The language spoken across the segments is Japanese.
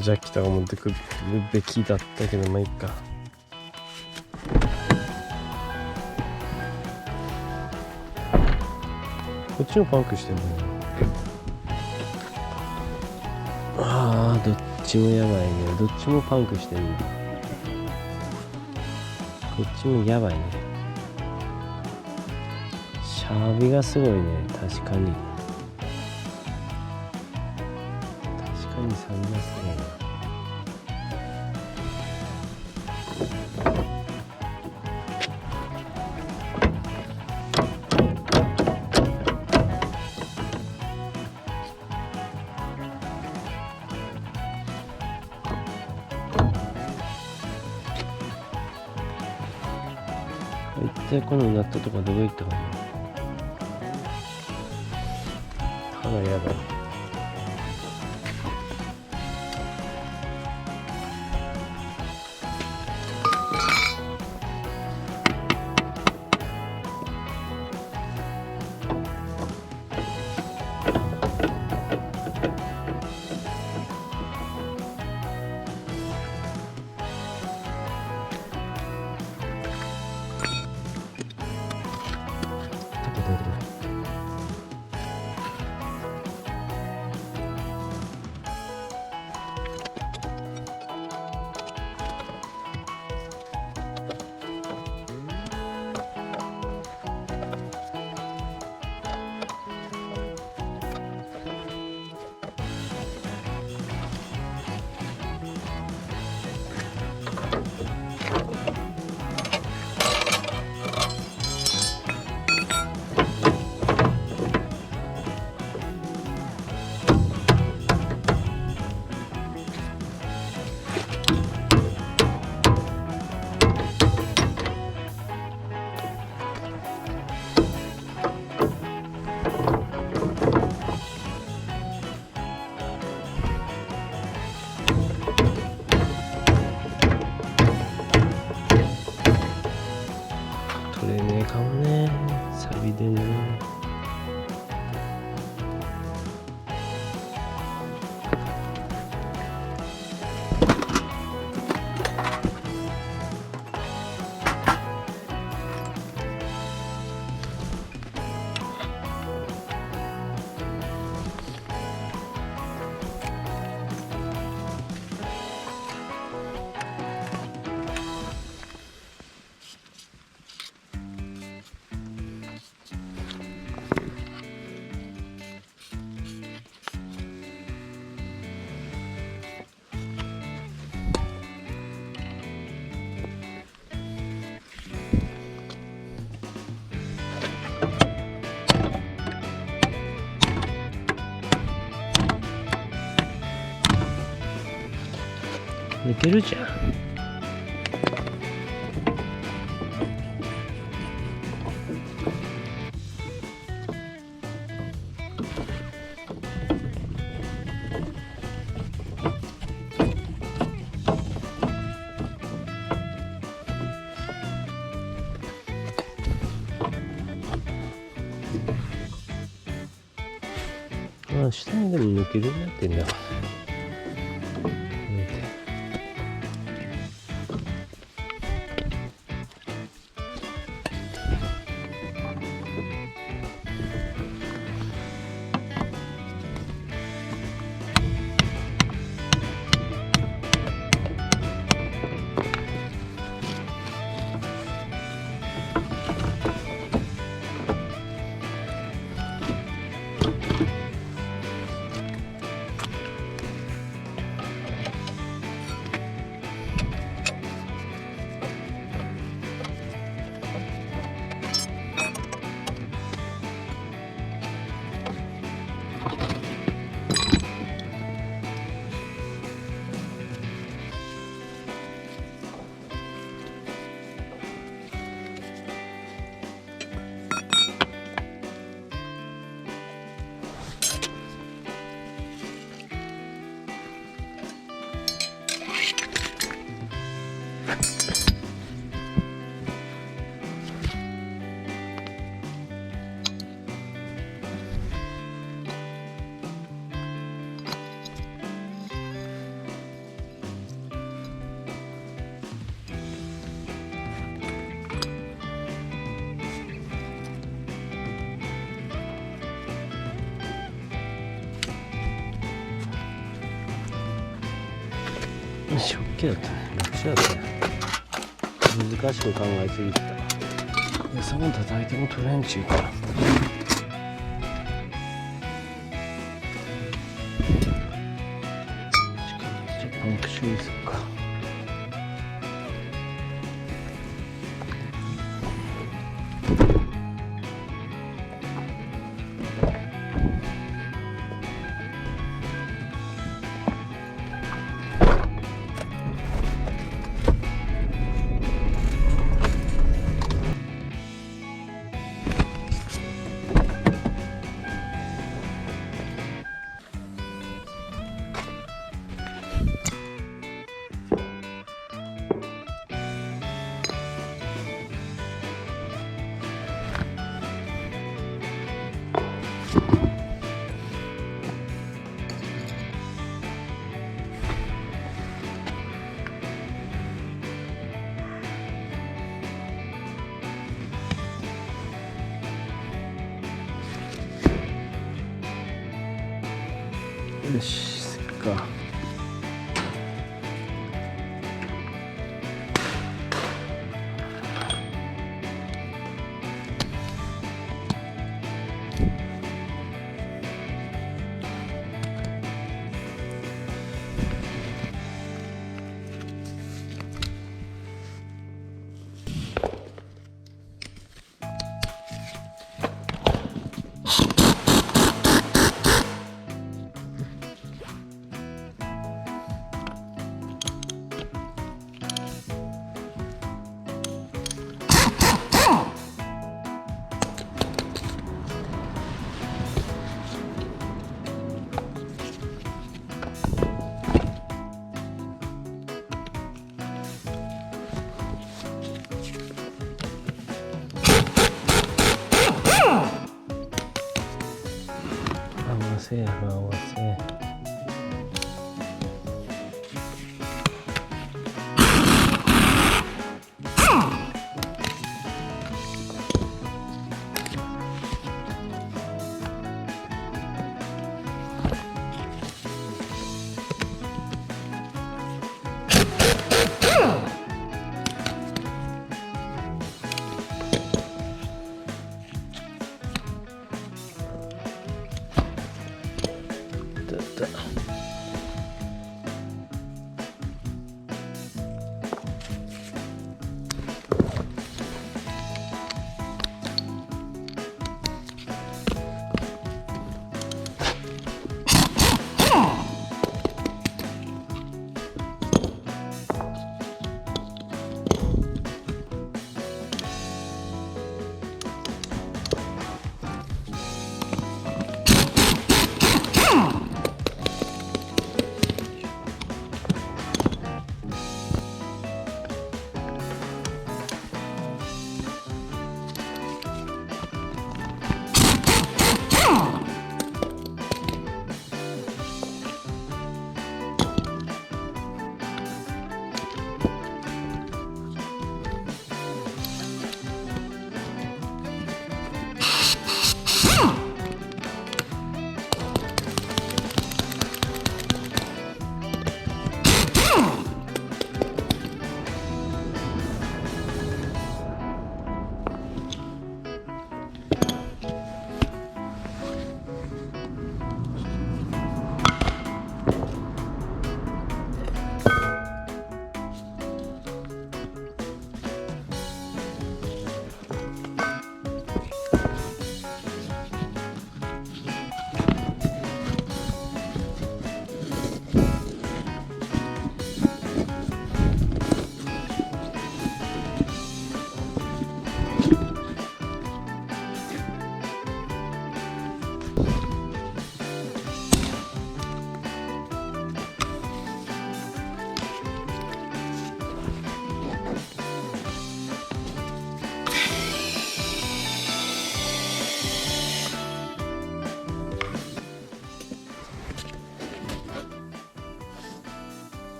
ジャッキとか持ってくるべきだったけど、まあいいか。こっちもパンクしてんだよ。ああ、どっちもやばいね。どっちもパンクしてんの。こっちもやばいね。シャービがすごいね。確かにサビがすごいな。一体このナットとかどこ行ったかな。かなりやばい。取れねえかもね、サビでね。寝てるじゃん。まあ下にでも抜けるようになってんだから。けだったね。楽勝だったね。難しく考えすぎてた。餌も叩いても取れんちゅうから。パンク修理するか。よし、そっか。合わせやろ、合わせ。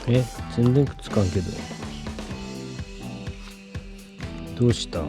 全然くっつかんけど。どうした？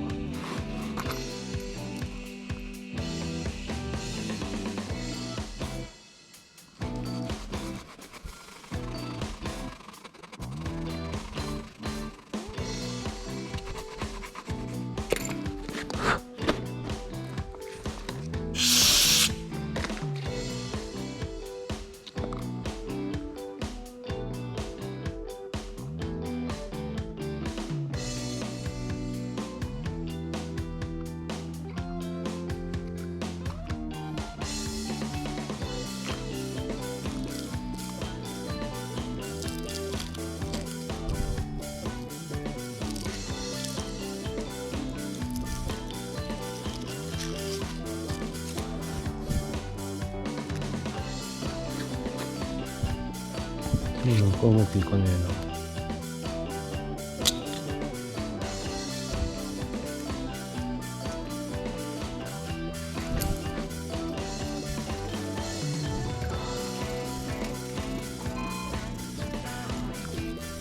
なんかうまくいかねえ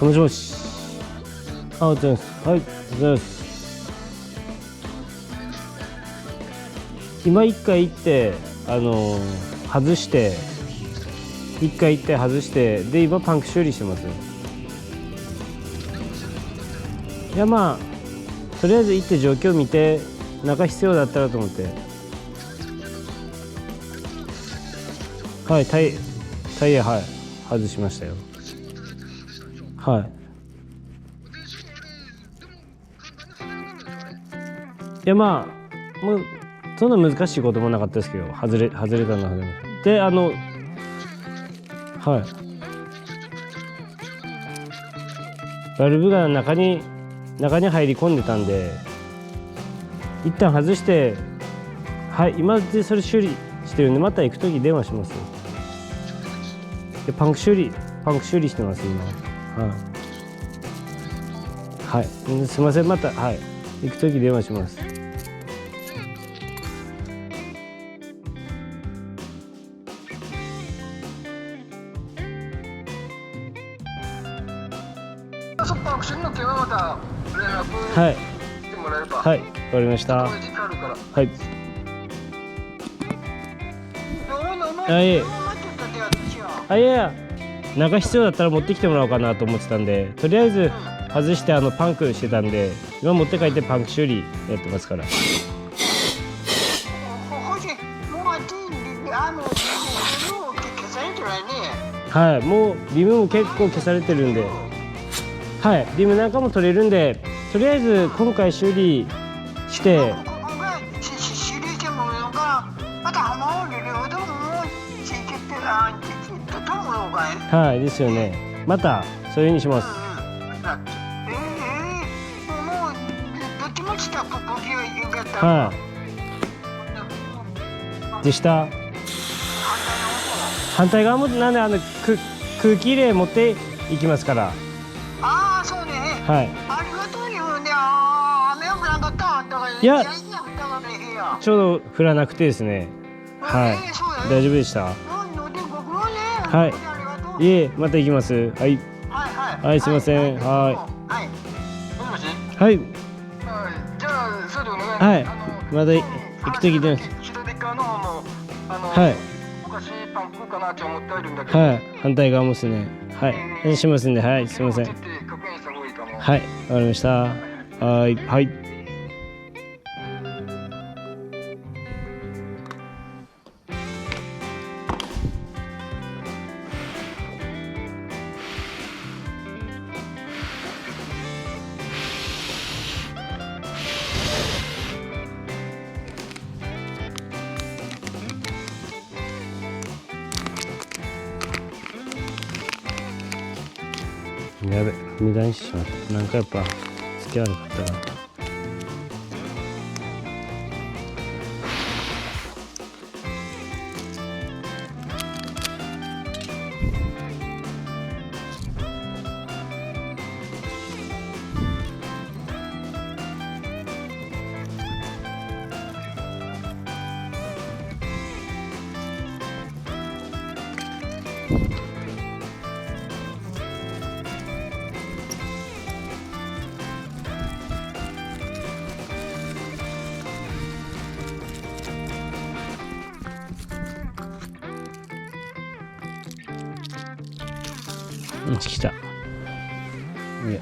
な。もしもし。おはようございます。はい、おはようございます。今一回行って外して、一回行って外して、で今パンク修理してます。いや、まあとりあえず行って状況見て、中必要だったらと思って。はい、タイヤ、はい、外しましたよ。はい。いや、まあもうそんな難しいこともなかったですけど、外れたのは外れました。ではい、バルブが中に入り込んでたんで、一旦外して、はい、今でそれ修理してるんで、また行く時電話します。でパンク修理してます今。はい、はい、すいません、また、はい、行く時電話します。そっか、次の件はまた連絡してもらえるか。はい、わかりました。はい。いや、中必要だったら持ってきてもらおうかなと思ってたんで、とりあえず外してパンクしてたんで、今持って帰ってパンク修理やってますから。はい、もうリムも結構消されてるんで、はい、リムなんかも取れるんで、とりあえず今回修理して、はいですよね。またそういう風にします。はい。でした。反対側もなんで空気入れ持っていきますから。ああ、そうね。はい。ありがとうよね。雨が降らなかったんだから。いや、ちょうど降らなくてですね。はい。大丈夫でした。はい。いえ、また行きます。はい。はい、すいません。はい。はい。じゃあ、それでお願い。はい。まだ行くときで。はい。はい。反対側もですね。はい。しますんで、はい。すいません。はい。わかりました。はい。はい。やべ、無駄にしてしまった。なんかやっぱ付き悪かったな。うん来た。いや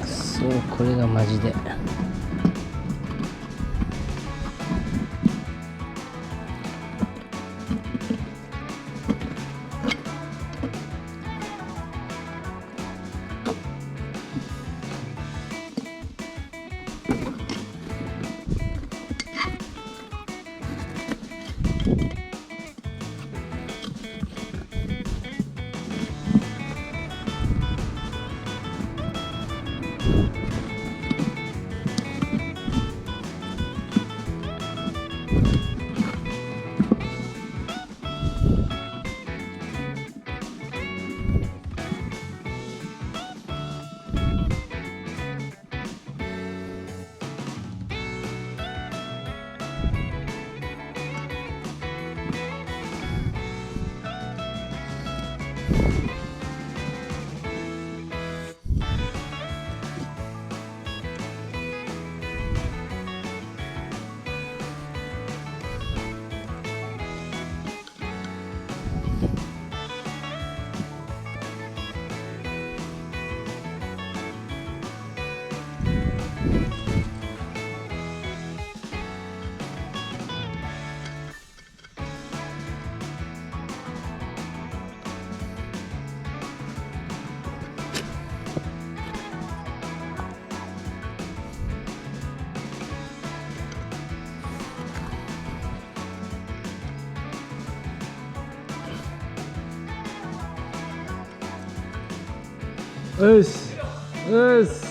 そう、これがマジでうっすうっす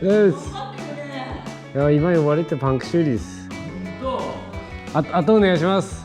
うっす。いや今呼ばれてパンク修理です。あとお願いします。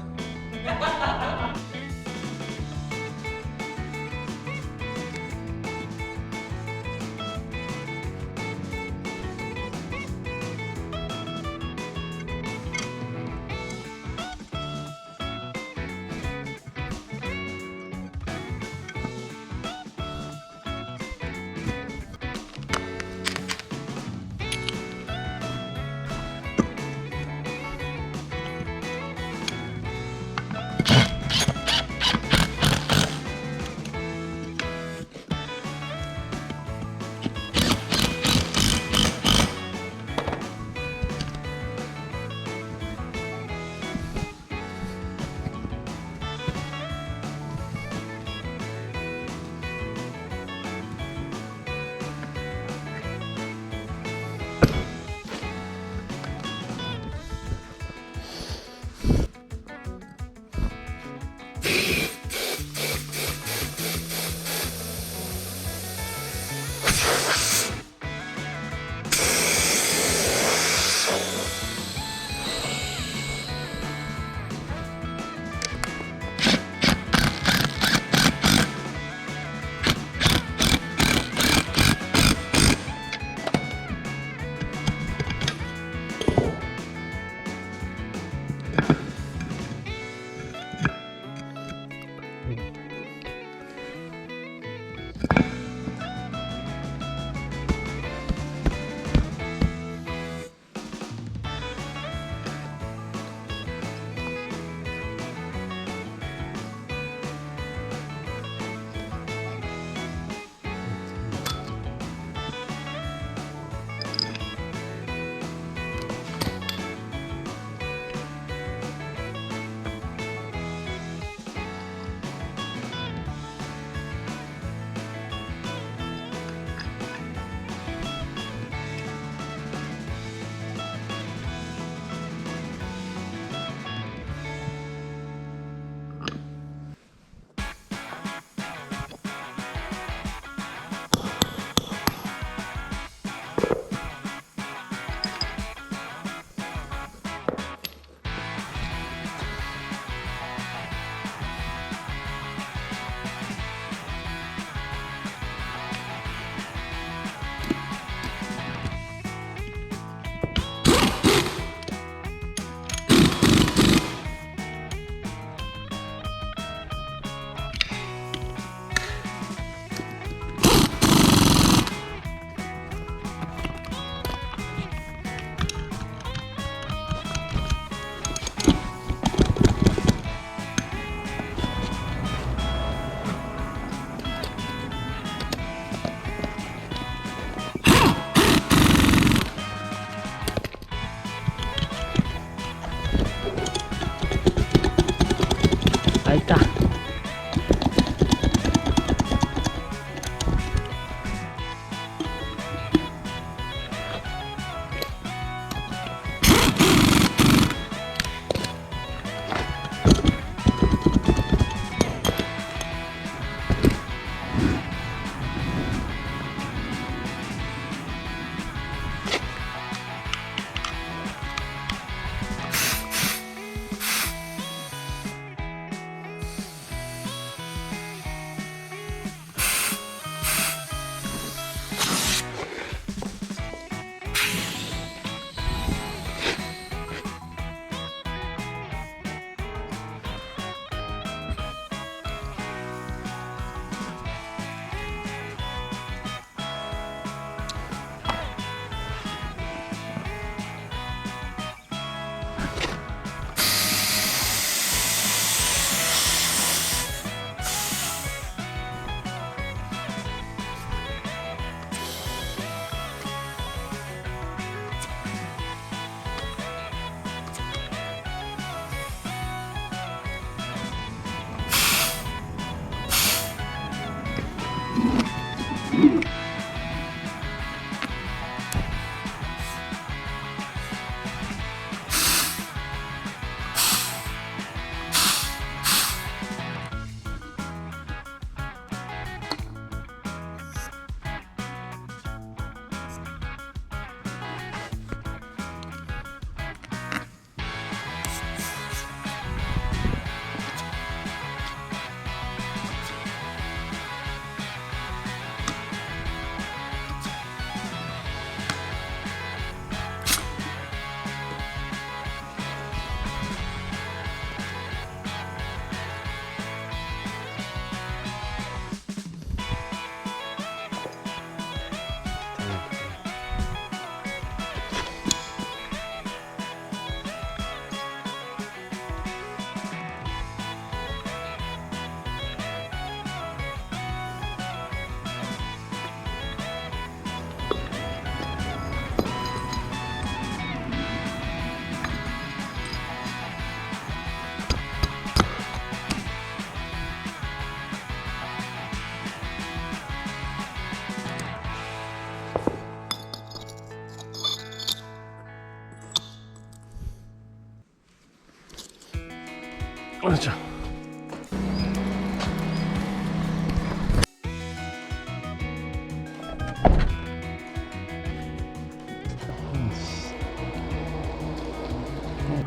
よいしょ。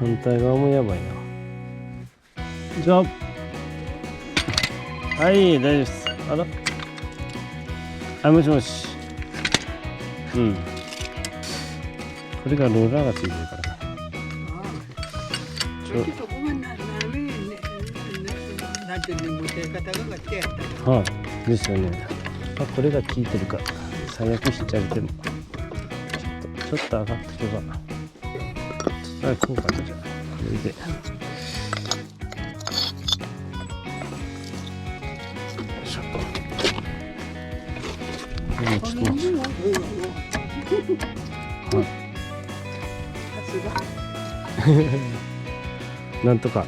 反対側もやばいな。じゃあ、はい、大丈夫です。あら、はい、もしもし。うん。これがローラーがついてるからな。ちょっとごめんなさいね。なんていうの、持って方が違った。はい、ですよね。あ、これが効いてるか。最悪しちゃうても。ちょっと上がってけば。はい、こうかな、じゃあ。これで。ちょっと待って。なんとか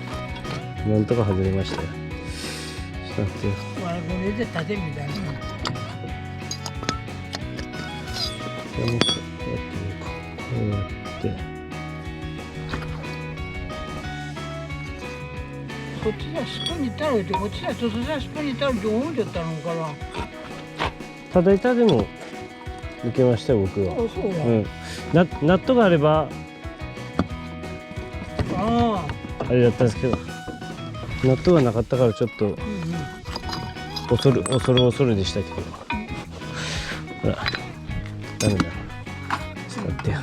外れましたよ。ちょっと待ってよ。これで縦みたいな。もうやってみようか。こうやって。こっちはスプーンにタルって、こっちはそしたらスプーンにタルって思うじゃったのかな。ただいたでも抜けましたよ、僕は。あ、そうや。うん。ナットがあればああれだったんですけど、ナットがなかったからちょっと恐るでしたけど。ほら、ダメだ。ちょっと待ってよ。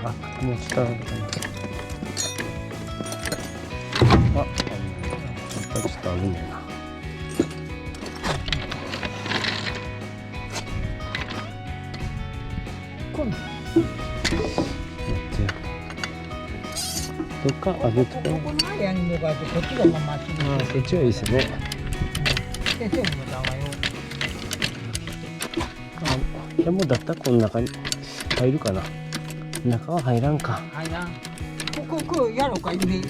あ、もう下かな。あ、ちょっと危ないな。今度どっか上げて。ここのやんのがあって、こっちがまっすぐ。あ、そっちはいいですね。先生もだわよ。あ、でもだったらこの中に入るかな。中は入らんか。はいな。こうやろうか、指。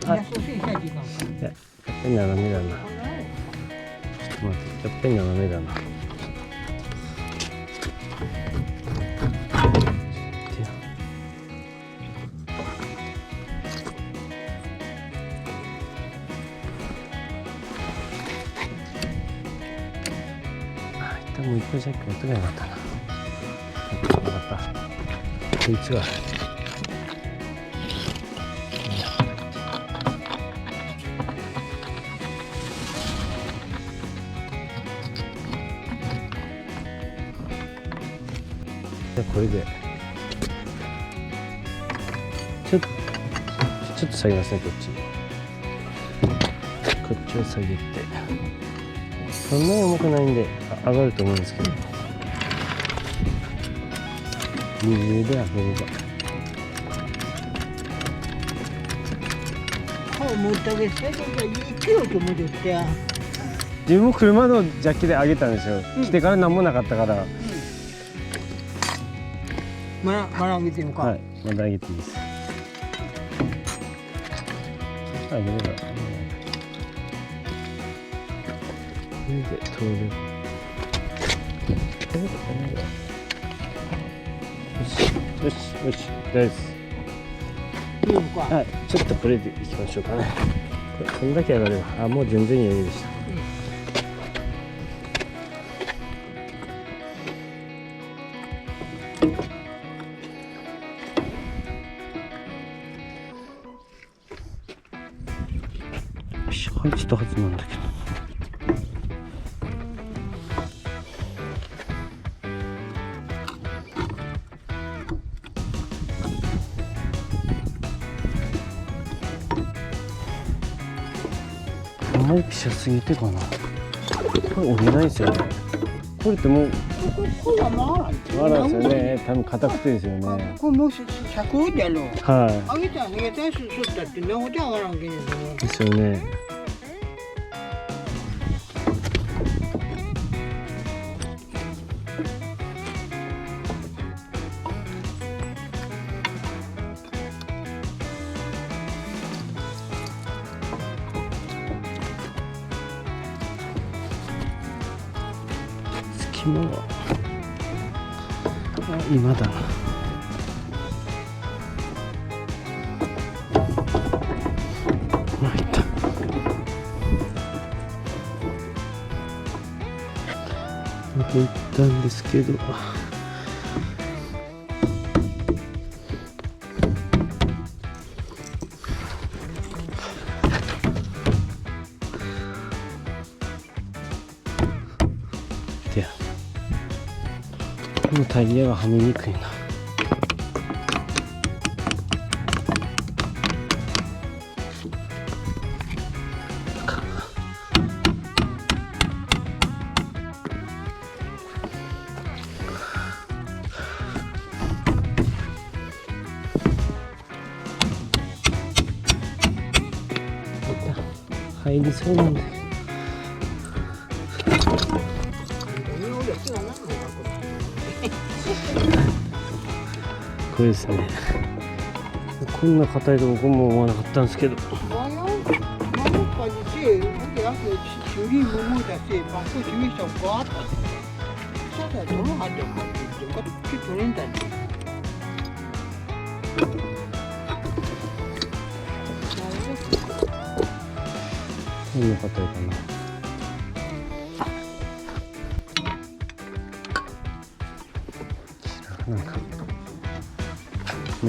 はいや、そうせいさいていかんか。いや、やっぱり斜めだな。ちょっと待って、やっぱり斜めだな。もう一個じゃ持ってかなかったな。またこいつがこれでちょっと下げますね。こっちを下げて、そんなに重くないんで上がると思うんですけど、20で上げれば。もうたげせが生きようと思ってて。自分も車のジャッキで上げたんですよ。来てから何もなかったから。まだ上げてみようか。はい、まだ上げていいです。上げれば、これで通る。よし、大丈夫です。はい、ちょっとこれでいきましょうかね。これだけ上がれば、もう全然余裕でした。入ったはずなんだけど。あんまりピシャすぎてかな。これ折れないですよね。これってもうこれはあらですよね。多分硬くてですよね。これもう100やろ。は上げたりするったって何もじゃ上がらんけど。い。ですよね。紐が今だな。入った。また行ったんですけど。このタイヤがはめにくいな。入りそうなんだよ。これですね。こんな硬いとこも思わなかったんですけど。こんな硬いかな。なんか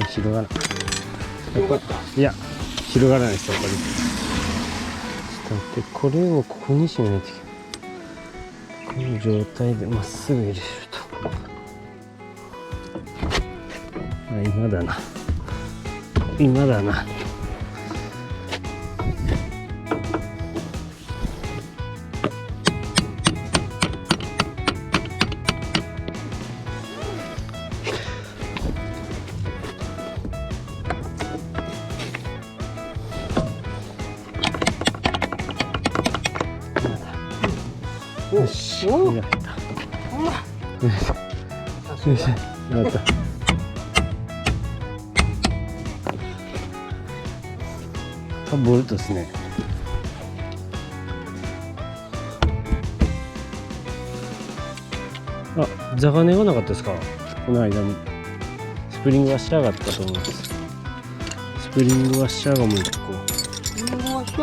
広がらない。いや、広がらないですよ、これ。ちょっと待って、これをここに締めないといけない。この状態でまっすぐ入れると。今だな。今だな。よし、これが入った。よし、やった。ボルトですね。あ、座がねがなかったですか、この間に。スプリングは仕上がったと思います。スプリングは仕上がもう一個。スプリングはさ、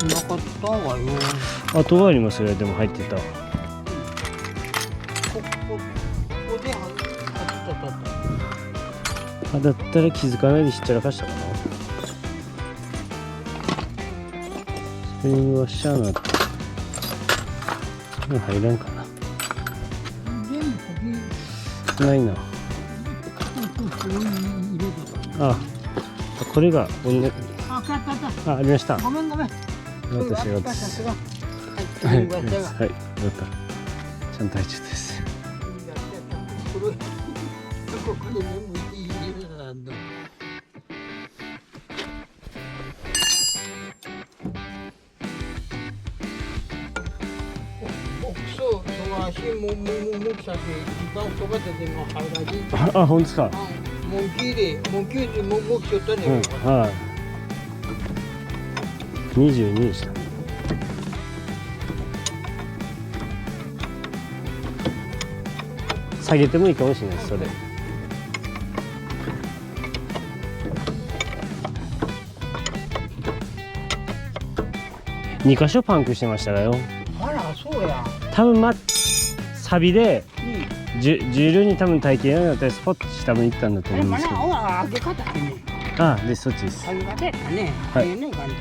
なかったわよ。あとはありますよ、でも入ってた。こで外った。だったら気づかないでしっちゃらかしたかな。スプリングはしゃあなって。もう入らんかな。ないな。あ、これがありました。ごめんごめん。私がです。はい、はい、よかった。ちゃんと入っちゃったです。あ、本当ですか。はい。22でした。下げてもいいかもしれないです、それ。2箇所パンクしてましたよ。あら、そうや。多分サビで、重量に多分体型になったりスポッとして多分行ったんだと思うんですけど。上げ方ね。あ、でそっちです。上げ方やったね。はい。ね、感じ。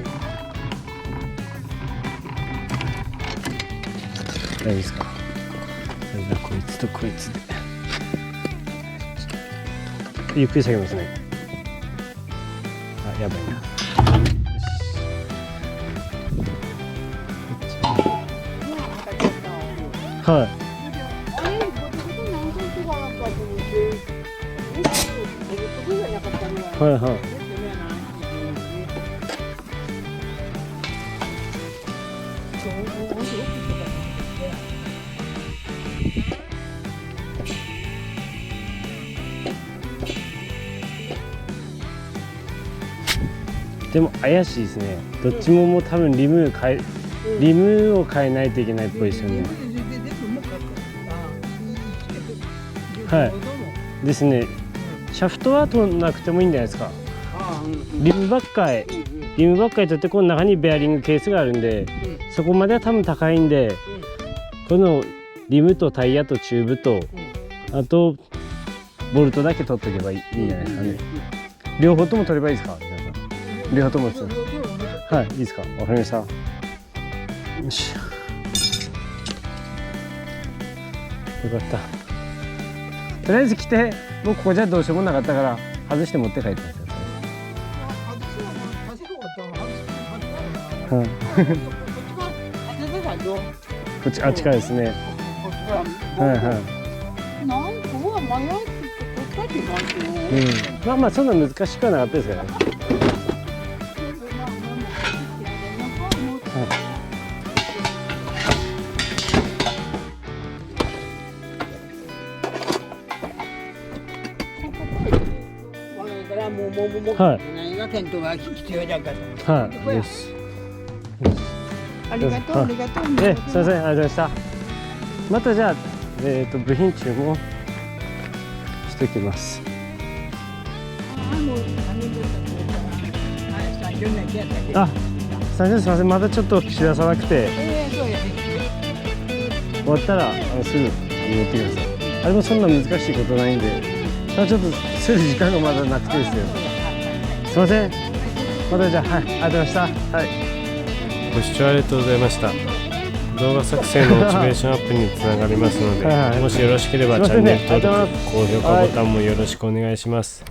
大丈夫ですか。こいつとこいつで。ゆっくり下げますね。あ、やばいな。はい。はいはい。でも怪しいですね。どっちももう多分リムを変えないといけないっぽいですよね。はいですね。シャフトは取らなくてもいいんじゃないですか。リムばっかり取って、この中にベアリングケースがあるんで、そこまでは多分高いんで、このリムとタイヤとチューブと、あとボルトだけ取っておけばいいんじゃないですかね。両方とも取ればいいですか。両方ともです。はい、いいですか。わかりました。よし。よかった。とりあえず来て、もうここじゃどうしようもなかったから外して持って帰ってますよ。はい。こっちあっちからですね。はいはい。なんかは迷って取ったりますよ。まあまあそんな難しくはなかったですからね。はい。何が検討が必要だかと。はい。よし。ありがとう、ありがとう。すいません、ありがとうございました。またじゃあ、部品注文しておきます。あ、すいません、まだちょっと知らさなくて、終わったらすぐ持ってください。あれもそんな難しいことないんで、ただちょっとする時間がまだなくてですよ。すいません。またじゃあ、はい、ありがとうございました。はい。ご視聴ありがとうございました。動画作成のモチベーションアップにつながりますので、もしよろしければチャンネル登録、高評価ボタンもよろしくお願いします。